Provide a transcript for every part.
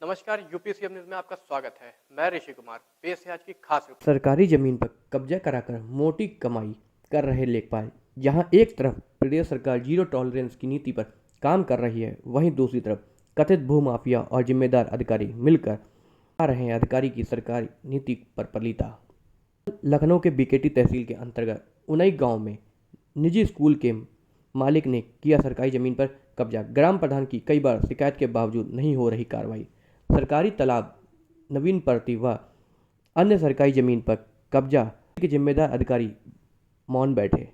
नमस्कार, यूपीसीएम न्यूज में आपका स्वागत है। मैं ऋषि कुमार। पेश है आज की खास रिपोर्ट। सरकारी जमीन पर कब्जा कराकर मोटी कमाई कर रहे लेखपाल। जहां एक तरफ प्रदेश सरकार जीरो टॉलरेंस की नीति पर काम कर रही है, वहीं दूसरी तरफ कथित भूमाफिया और जिम्मेदार अधिकारी मिलकर आ रहे हैं अधिकारी की सरकारी नीति पर पलीता। लखनऊ के बीकेटी तहसील के अंतर्गत उनई गांव में निजी स्कूल के मालिक ने किया सरकारी जमीन पर कब्जा। ग्राम प्रधान की कई बार शिकायत के बावजूद नहीं हो रही कार्रवाई। सरकारी तालाब नवीन प्रति व अन्य सरकारी जमीन पर कब्जा के जिम्मेदार अधिकारी मौन बैठे।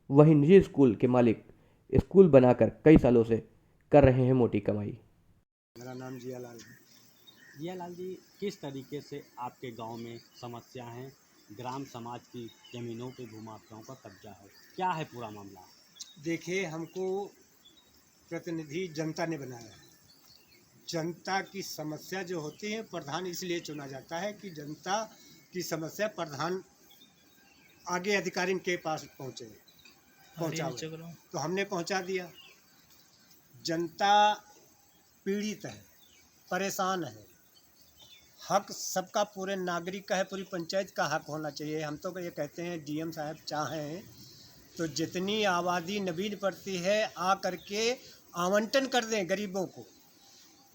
वहीं निजी स्कूल के मालिक स्कूल बनाकर कई सालों से कर रहे हैं मोटी कमाई। मेरा नाम जियालाल है। जियालाल जी, किस तरीके से आपके गांव में समस्या है? ग्राम समाज की ज़मीनों पे भूमाफियाओं का कब्जा है, क्या है पूरा मामला? देखिए, हमको प्रतिनिधि जनता ने बनाया है। जनता की समस्या जो होती है, प्रधान इसलिए चुना जाता है कि जनता की समस्या प्रधान आगे अधिकारी के पास पहुँचावे। तो हमने पहुँचा दिया। जनता पीड़ित है, परेशान है। हक सबका, पूरे नागरिक का है, पूरी पंचायत का हक होना चाहिए। हम तो ये कहते हैं, डीएम साहब चाहें तो जितनी आबादी नवीन पड़ती है आ करके आवंटन कर दें, गरीबों को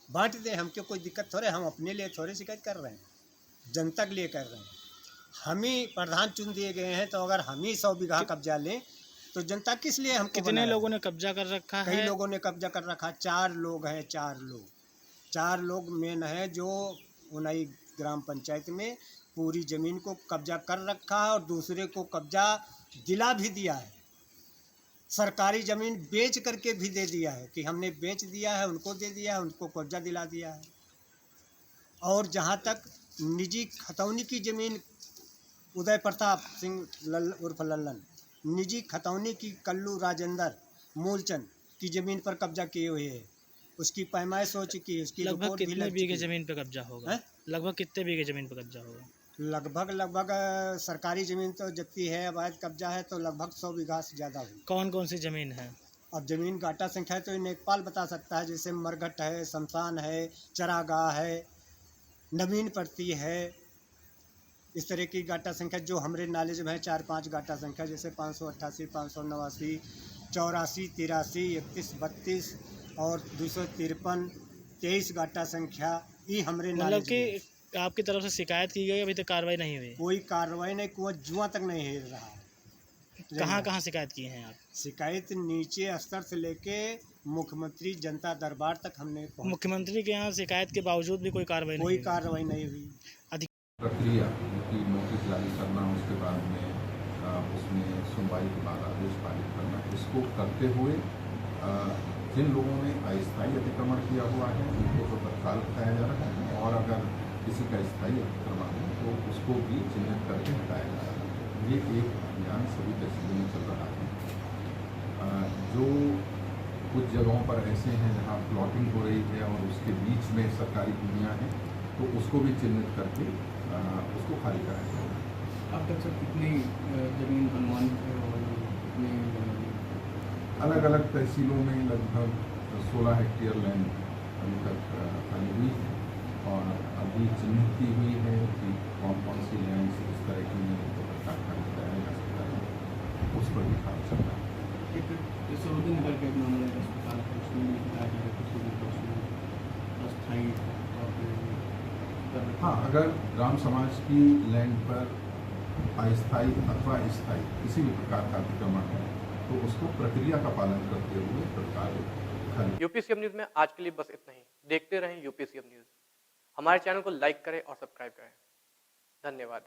बांट दें। हमको कोई दिक्कत थोड़े, हम अपने लिए थोड़े शिकायत कर रहे हैं, जनता के लिए कर रहे हैं। हम ही प्रधान चुन दिए गए हैं, तो अगर हम ही 100 बीघा कब्जा लें तो जनता किस लिए हमको? कितने लोगों ने कब्जा कर रखा है? कई लोगों ने कब्जा कर रखा। 4 लोग हैं, 4 लोग मेन है जो उनई ग्राम पंचायत में पूरी ज़मीन को कब्जा कर रखा है और दूसरे को कब्जा दिला भी दिया है। सरकारी ज़मीन बेच करके भी दे दिया है कि हमने बेच दिया है, उनको दे दिया है, उनको कब्जा दिला दिया है। और जहाँ तक निजी खतौनी की ज़मीन, उदय प्रताप सिंह उर्फ लल्लन, निजी खतौनी की कल्लू राजेंद्र मूलचंद की ज़मीन पर कब्जा किए हुए है। उसकी पैमाइश हो चुकी है, उसकी लगभग कितने बीघे ज़मीन पे कब्जा होगा? लगभग कितने बीघे ज़मीन पे कब्जा होगा? लगभग सरकारी ज़मीन तो जितनी है, अवैध कब्जा है तो लगभग 100 बीघा से ज़्यादा हुई। कौन कौन सी ज़मीन है? अब ज़मीन घाटा संख्या तो नेकपाल बता सकता है, जैसे मरघट है, शमशान है, चरागाह है, नवीन प्रति है। इस तरह की घाटा संख्या जो हमारे नॉलेज में है, 4-5 घाटा संख्या, जैसे 588, 589, 84, 83, 31, 32 और 253, 23 घाटा संख्या। ये हमारे मतलब कि आपकी तरफ से शिकायत की गई, अभी तक कार्रवाई नहीं हुई? कोई कार्रवाई नहीं, कुआं जुआ तक नहीं हिल रहा है। कहाँ शिकायत की है आप? शिकायत नीचे स्तर से लेके मुख्यमंत्री जनता दरबार तक हमने मुख्यमंत्री के यहाँ शिकायत के बावजूद भी कोई कार्रवाई नहीं हुई। प्रक्रिया की नोटिस जारी करना, उसके बाद में उसमें सुनवाई के बाद आदेश पारित करना, इसको करते हुए जिन लोगों ने अस्थायी अतिक्रमण किया हुआ है उनको तो तत्काल हटाया जा रहा है, और अगर किसी का स्थायी अतिक्रमण हो तो उसको भी चिन्हित करके हटाया जा रहा है। ये एक अभियान सभी तहसीलों में चल रहा है। जो कुछ जगहों पर ऐसे हैं जहाँ प्लॉटिंग हो रही है और उसके बीच में सरकारी भूमियाँ हैं, तो उसको भी चिन्हित करके उसको खाली कराया जाएगा। अब तक सर कितनी ज़मीन अनुमानित है और कितने अलग अलग तहसीलों में लगभग 16 हेक्टेयर लैंड अभी तक खाली हुई है, और अभी चिन्हित की हुई है कि कौन कौन सी लैंड से इस तरह की खाली कराया जा सकता है, उस पर भी काम चल रहा है। एक सरोदिन नगर का एक मामला है, अस्पताल है, उसमें भी बताया जा रहा है अस्थायी। हाँ, अगर ग्राम समाज की लैंड पर अस्थायी अथवा स्थायी किसी भी प्रकार का अतिक्रमण है तो उसको प्रक्रिया का पालन करते हुए सरकार। यूपीसीएम न्यूज में आज के लिए बस इतना ही। देखते रहें यूपीसीएम न्यूज। हमारे चैनल को लाइक करें और सब्सक्राइब करें। धन्यवाद।